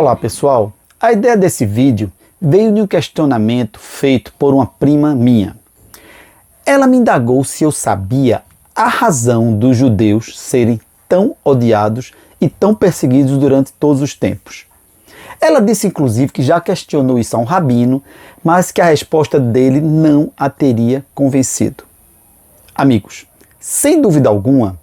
Olá pessoal, a ideia desse vídeo veio de um questionamento feito por uma prima minha. Ela me indagou se eu sabia a razão dos judeus serem tão odiados e tão perseguidos durante todos os tempos. Ela disse inclusive que já questionou isso a um rabino, mas que a resposta dele não a teria convencido. Amigos, sem dúvida alguma,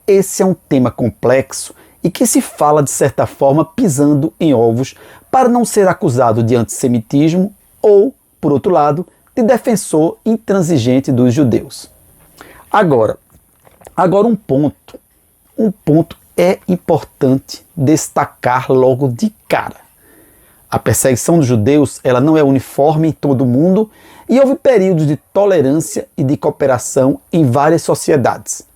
esse é um tema complexo e que se fala de certa forma pisando em ovos para não ser acusado de antissemitismo ou, por outro lado, de defensor intransigente dos judeus. Agora um ponto é importante destacar logo de cara. A perseguição dos judeus ela não é uniforme em todo o mundo e houve períodos de tolerância e de cooperação em várias sociedades.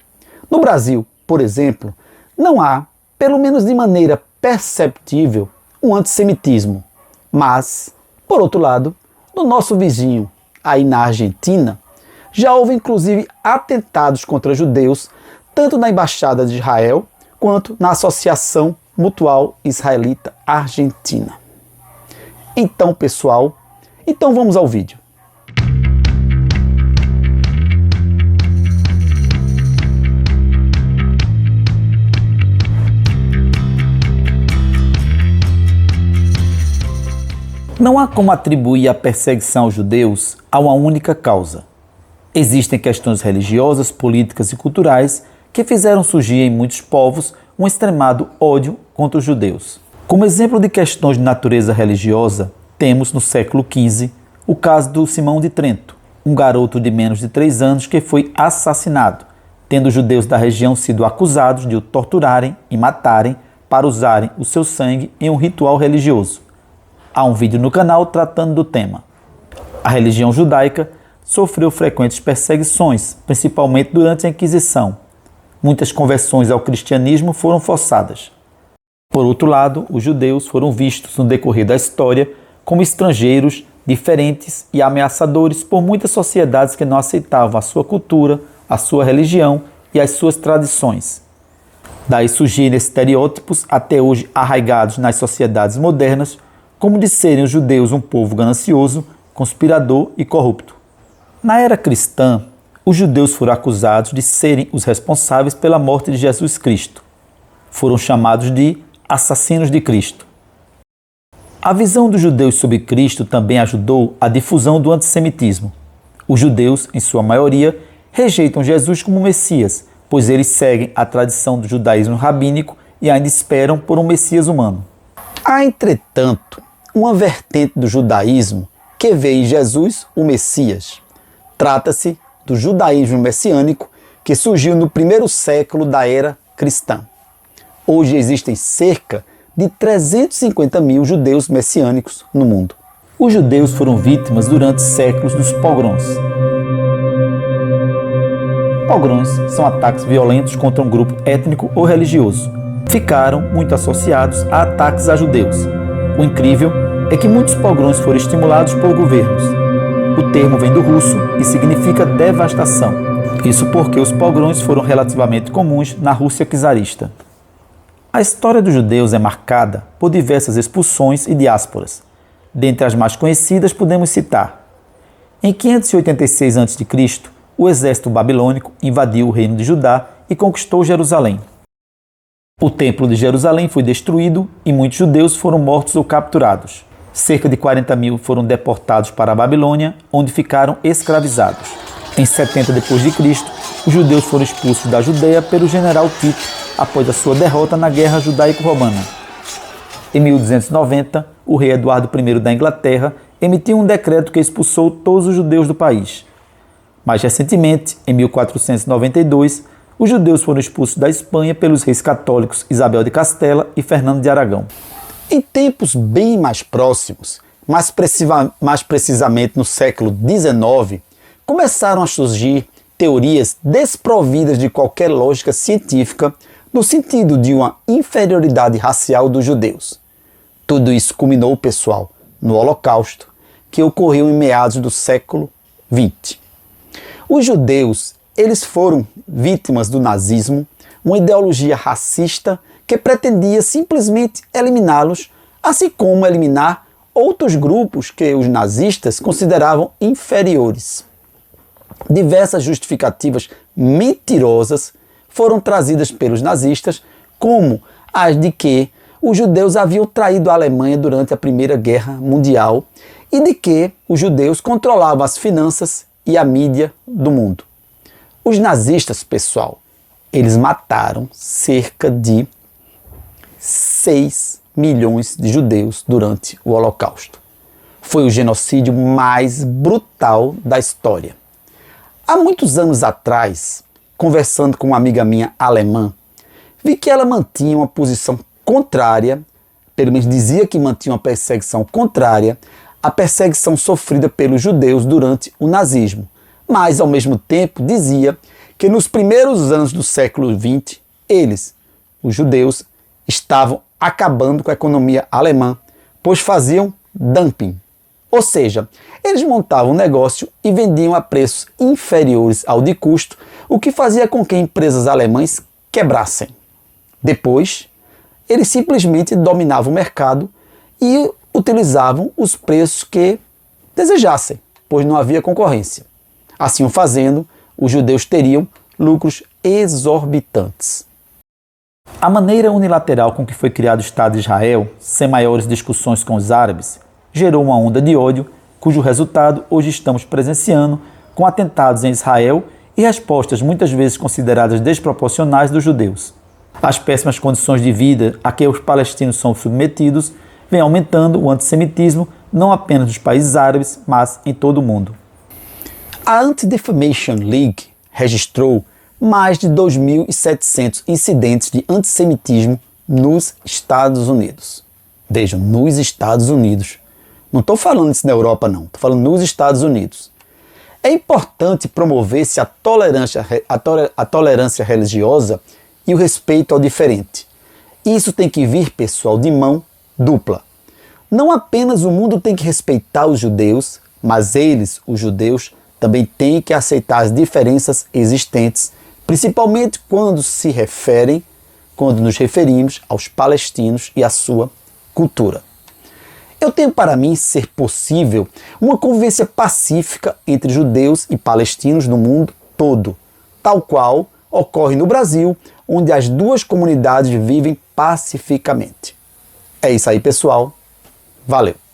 No Brasil, por exemplo, não há, pelo menos de maneira perceptível, um antissemitismo. Mas, por outro lado, no nosso vizinho, aí na Argentina, já houve inclusive atentados contra judeus, tanto na Embaixada de Israel, quanto na Associação Mutual Israelita Argentina. Então, pessoal, vamos ao vídeo. Não há como atribuir a perseguição aos judeus a uma única causa. Existem questões religiosas, políticas e culturais que fizeram surgir em muitos povos um extremado ódio contra os judeus. Como exemplo de questões de natureza religiosa, temos no século XV o caso do Simão de Trento, um garoto de menos de 3 anos que foi assassinado, tendo os judeus da região sido acusados de o torturarem e matarem para usarem o seu sangue em um ritual religioso. Há um vídeo no canal tratando do tema. A religião judaica sofreu frequentes perseguições, principalmente durante a Inquisição. Muitas conversões ao cristianismo foram forçadas. Por outro lado, os judeus foram vistos no decorrer da história como estrangeiros, diferentes e ameaçadores por muitas sociedades que não aceitavam a sua cultura, a sua religião e as suas tradições. Daí surgirem estereótipos até hoje arraigados nas sociedades modernas, como de serem os judeus um povo ganancioso, conspirador e corrupto. Na era cristã, os judeus foram acusados de serem os responsáveis pela morte de Jesus Cristo. Foram chamados de assassinos de Cristo. A visão dos judeus sobre Cristo também ajudou a difusão do antissemitismo. Os judeus, em sua maioria, rejeitam Jesus como Messias, pois eles seguem a tradição do judaísmo rabínico e ainda esperam por um Messias humano. Há, entretanto, uma vertente do judaísmo que vê em Jesus o Messias. Trata-se do judaísmo messiânico que surgiu no primeiro século da era cristã. Hoje existem cerca de 350 mil judeus messiânicos no mundo. Os judeus foram vítimas durante séculos dos pogroms. Pogroms são ataques violentos contra um grupo étnico ou religioso. Ficaram muito associados a ataques a judeus. O incrível é que muitos pogroms foram estimulados por governos. O termo vem do russo e significa devastação. Isso porque os pogroms foram relativamente comuns na Rússia czarista. A história dos judeus é marcada por diversas expulsões e diásporas. Dentre as mais conhecidas podemos citar: em 586 a.C., o exército babilônico invadiu o reino de Judá e conquistou Jerusalém. O templo de Jerusalém foi destruído e muitos judeus foram mortos ou capturados. Cerca de 40 mil foram deportados para a Babilônia, onde ficaram escravizados. Em 70 d.C., os judeus foram expulsos da Judeia pelo general Tito após a sua derrota na Guerra Judaico-Romana. Em 1290, o rei Eduardo I da Inglaterra emitiu um decreto que expulsou todos os judeus do país. Mais recentemente, em 1492, os judeus foram expulsos da Espanha pelos reis católicos Isabel de Castela e Fernando de Aragão. Em tempos bem mais próximos, mais precisamente no século XIX, começaram a surgir teorias desprovidas de qualquer lógica científica no sentido de uma inferioridade racial dos judeus. Tudo isso culminou, pessoal, no Holocausto, que ocorreu em meados do século XX. Os judeus, eles foram vítimas do nazismo, uma ideologia racista que pretendia simplesmente eliminá-los assim como eliminar outros grupos que os nazistas consideravam inferiores. Diversas justificativas mentirosas foram trazidas pelos nazistas, como as de que os judeus haviam traído a Alemanha durante a Primeira Guerra Mundial e de que os judeus controlavam as finanças e a mídia do mundo. Os nazistas, pessoal, eles mataram cerca de 6 milhões de judeus durante o Holocausto. Foi o genocídio mais brutal da história. Há muitos anos atrás, conversando com uma amiga minha alemã, vi que ela mantinha uma posição contrária, pelo menos dizia que mantinha uma perseguição contrária à perseguição sofrida pelos judeus durante o nazismo, mas ao mesmo tempo dizia que nos primeiros anos do século XX, eles, os judeus, estavam acabando com a economia alemã, pois faziam dumping. Ou seja, eles montavam um negócio e vendiam a preços inferiores ao de custo, o que fazia com que empresas alemãs quebrassem. Depois, eles simplesmente dominavam o mercado e utilizavam os preços que desejassem, pois não havia concorrência. Assim o fazendo, os judeus teriam lucros exorbitantes. A maneira unilateral com que foi criado o Estado de Israel, sem maiores discussões com os árabes, gerou uma onda de ódio, cujo resultado hoje estamos presenciando com atentados em Israel e respostas muitas vezes consideradas desproporcionais dos judeus. As péssimas condições de vida a que os palestinos são submetidos vêm aumentando o antissemitismo não apenas nos países árabes, mas em todo o mundo. A Anti-Defamation League registrou mais de 2.700 incidentes de antissemitismo nos Estados Unidos. Vejam, nos Estados Unidos. Não estou falando isso na Europa, não. Estou falando nos Estados Unidos. É importante promover-se a tolerância religiosa e o respeito ao diferente. Isso tem que vir, pessoal, de mão dupla. Não apenas o mundo tem que respeitar os judeus, mas eles, os judeus, também têm que aceitar as diferenças existentes, principalmente quando nos referimos aos palestinos e à sua cultura. Eu tenho para mim ser possível uma convivência pacífica entre judeus e palestinos no mundo todo, tal qual ocorre no Brasil, onde as duas comunidades vivem pacificamente. É isso aí, pessoal. Valeu!